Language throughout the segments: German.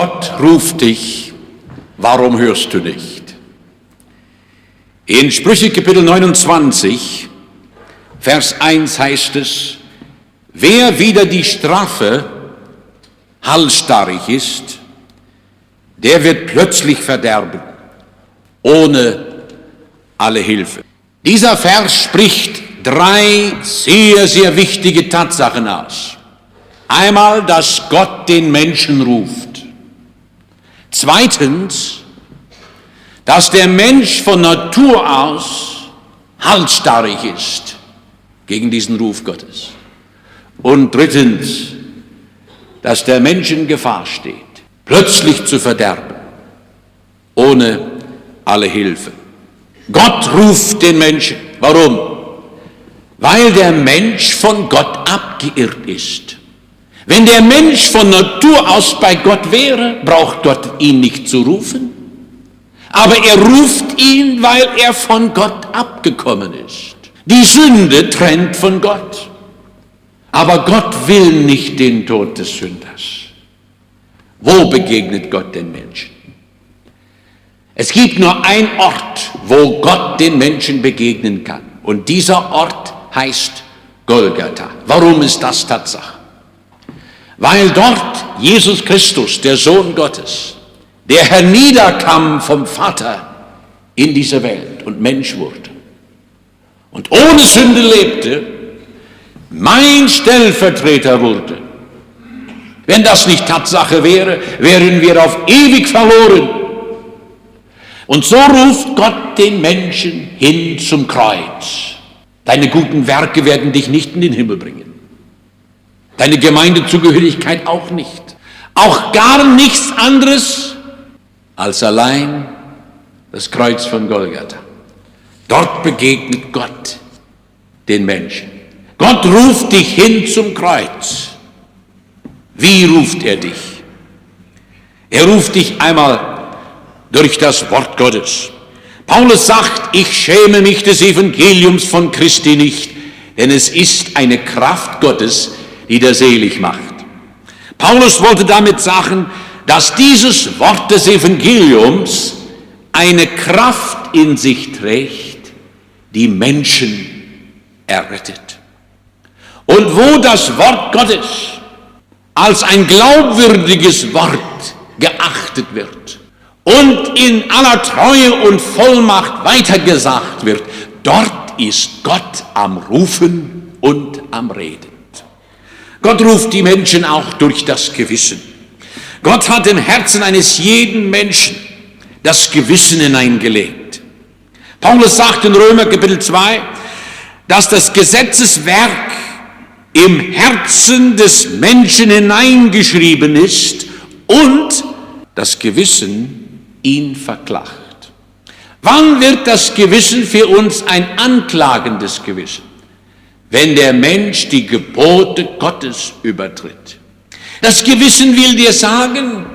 Gott ruft dich, warum hörst du nicht? In Sprüche Kapitel 29, Vers 1 heißt es, wer wider die Strafe halsstarrig ist, der wird plötzlich verderben, ohne alle Hilfe. Dieser Vers spricht drei sehr, sehr wichtige Tatsachen aus. Einmal, dass Gott den Menschen ruft. Zweitens, dass der Mensch von Natur aus halsstarrig ist gegen diesen Ruf Gottes. Und drittens, dass der Mensch in Gefahr steht, plötzlich zu verderben, ohne alle Hilfe. Gott ruft den Menschen. Warum? Weil der Mensch von Gott abgeirrt ist. Wenn der Mensch von Natur aus bei Gott wäre, braucht Gott ihn nicht zu rufen. Aber er ruft ihn, weil er von Gott abgekommen ist. Die Sünde trennt von Gott. Aber Gott will nicht den Tod des Sünders. Wo begegnet Gott den Menschen? Es gibt nur einen Ort, wo Gott den Menschen begegnen kann. Und dieser Ort heißt Golgatha. Warum ist das Tatsache? Weil dort Jesus Christus, der Sohn Gottes, der herniederkam vom Vater in diese Welt und Mensch wurde und ohne Sünde lebte, mein Stellvertreter wurde. Wenn das nicht Tatsache wäre, wären wir auf ewig verloren. Und so ruft Gott den Menschen hin zum Kreuz. Deine guten Werke werden dich nicht in den Himmel bringen. Deine Gemeindezugehörigkeit auch nicht. Auch gar nichts anderes als allein das Kreuz von Golgatha. Dort begegnet Gott den Menschen. Gott ruft dich hin zum Kreuz. Wie ruft er dich? Er ruft dich einmal durch das Wort Gottes. Paulus sagt, ich schäme mich des Evangeliums von Christi nicht, denn es ist eine Kraft Gottes, die der selig macht. Paulus wollte damit sagen, dass dieses Wort des Evangeliums eine Kraft in sich trägt, die Menschen errettet. Und wo das Wort Gottes als ein glaubwürdiges Wort geachtet wird und in aller Treue und Vollmacht weitergesagt wird, dort ist Gott am Rufen und am Reden. Gott ruft die Menschen auch durch das Gewissen. Gott hat im Herzen eines jeden Menschen das Gewissen hineingelegt. Paulus sagt in Römer Kapitel 2, dass das Gesetzeswerk im Herzen des Menschen hineingeschrieben ist und das Gewissen ihn verklagt. Wann wird das Gewissen für uns ein anklagendes Gewissen? Wenn der Mensch die Gebote Gottes übertritt. Das Gewissen will dir sagen,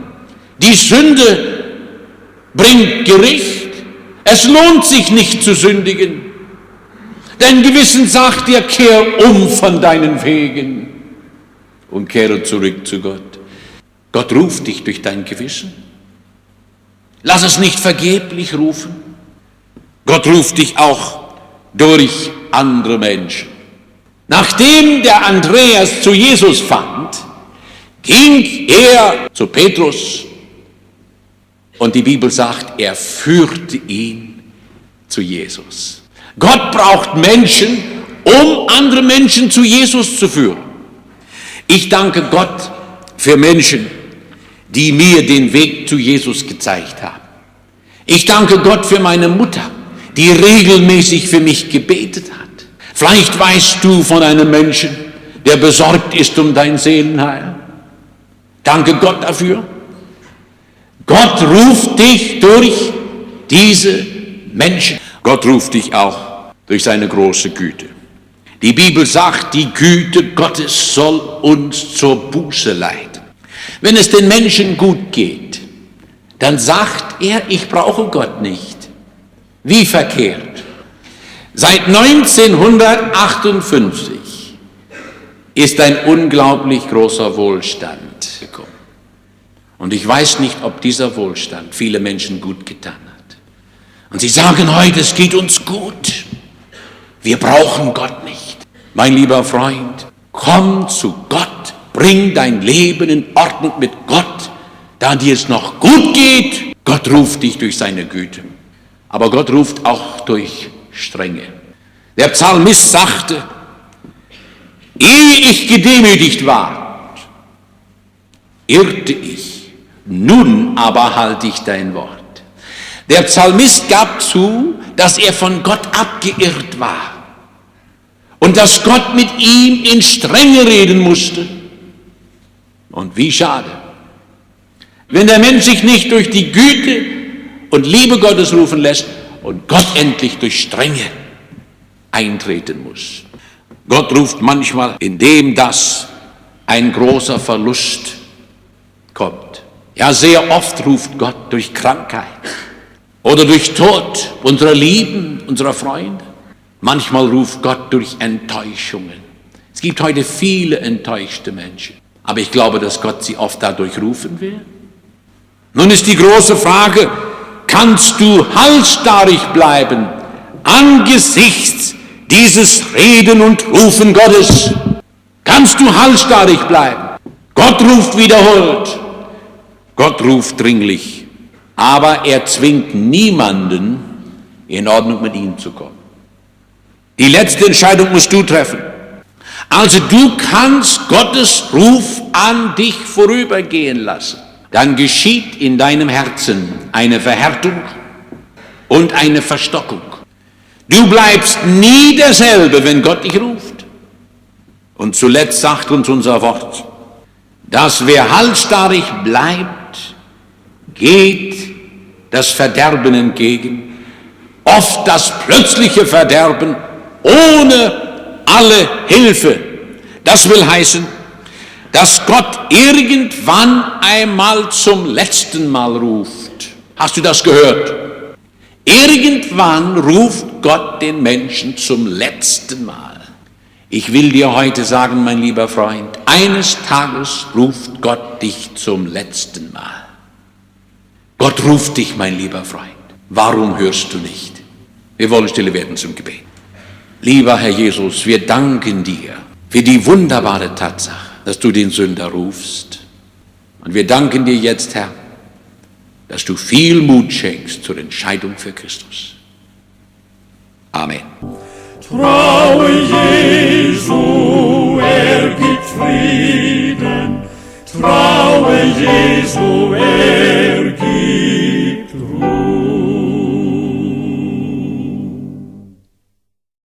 die Sünde bringt Gericht, es lohnt sich nicht zu sündigen. Dein Gewissen sagt dir, kehr um von deinen Wegen und kehre zurück zu Gott. Gott ruft dich durch dein Gewissen. Lass es nicht vergeblich rufen. Gott ruft dich auch durch andere Menschen. Nachdem der Andreas zu Jesus fand, ging er zu Petrus und die Bibel sagt, er führte ihn zu Jesus. Gott braucht Menschen, um andere Menschen zu Jesus zu führen. Ich danke Gott für Menschen, die mir den Weg zu Jesus gezeigt haben. Ich danke Gott für meine Mutter, die regelmäßig für mich gebetet hat. Vielleicht weißt du von einem Menschen, der besorgt ist um dein Seelenheil. Danke Gott dafür. Gott ruft dich durch diese Menschen. Gott ruft dich auch durch seine große Güte. Die Bibel sagt, die Güte Gottes soll uns zur Buße leiten. Wenn es den Menschen gut geht, dann sagt er, ich brauche Gott nicht. Wie verkehrt. Seit 1958 ist ein unglaublich großer Wohlstand gekommen. Und ich weiß nicht, ob dieser Wohlstand viele Menschen gut getan hat. Und sie sagen heute, es geht uns gut. Wir brauchen Gott nicht. Mein lieber Freund, komm zu Gott, bring dein Leben in Ordnung mit Gott, da dir es noch gut geht. Gott ruft dich durch seine Güte, aber Gott ruft auch durch Strenge. Der Psalmist sagte, ehe ich gedemütigt war, irrte ich, nun aber halte ich dein Wort. Der Psalmist gab zu, dass er von Gott abgeirrt war und dass Gott mit ihm in Strenge reden musste. Und wie schade, wenn der Mensch sich nicht durch die Güte und Liebe Gottes rufen lässt und Gott endlich durch Strenge eintreten muss. Gott ruft manchmal, indem das ein großer Verlust kommt. Ja, sehr oft ruft Gott durch Krankheit oder durch Tod unserer Lieben, unserer Freunde. Manchmal ruft Gott durch Enttäuschungen. Es gibt heute viele enttäuschte Menschen, aber ich glaube, dass Gott sie oft dadurch rufen will. Nun ist die große Frage, kannst du halsstarrig bleiben angesichts dieses Reden und Rufen Gottes? Kannst du halsstarrig bleiben? Gott ruft wiederholt, Gott ruft dringlich, aber er zwingt niemanden, in Ordnung mit ihm zu kommen. Die letzte Entscheidung musst du treffen. Also du kannst Gottes Ruf an dich vorübergehen lassen. Dann geschieht in deinem Herzen eine Verhärtung und eine Verstockung. Du bleibst nie derselbe, wenn Gott dich ruft. Und zuletzt sagt uns unser Wort, dass wer halsstarrig bleibt, geht das Verderben entgegen, oft das plötzliche Verderben ohne alle Hilfe. Das will heißen, dass Gott irgendwann einmal zum letzten Mal ruft. Hast du das gehört? Irgendwann ruft Gott den Menschen zum letzten Mal. Ich will dir heute sagen, mein lieber Freund, eines Tages ruft Gott dich zum letzten Mal. Gott ruft dich, mein lieber Freund. Warum hörst du nicht? Wir wollen stille werden zum Gebet. Lieber Herr Jesus, wir danken dir für die wunderbare Tatsache, dass du den Sünder rufst. Und wir danken dir jetzt, Herr, dass du viel Mut schenkst zur Entscheidung für Christus. Amen. Traue Jesu, er gibt Frieden. Traue Jesu, er gibt Ruhe.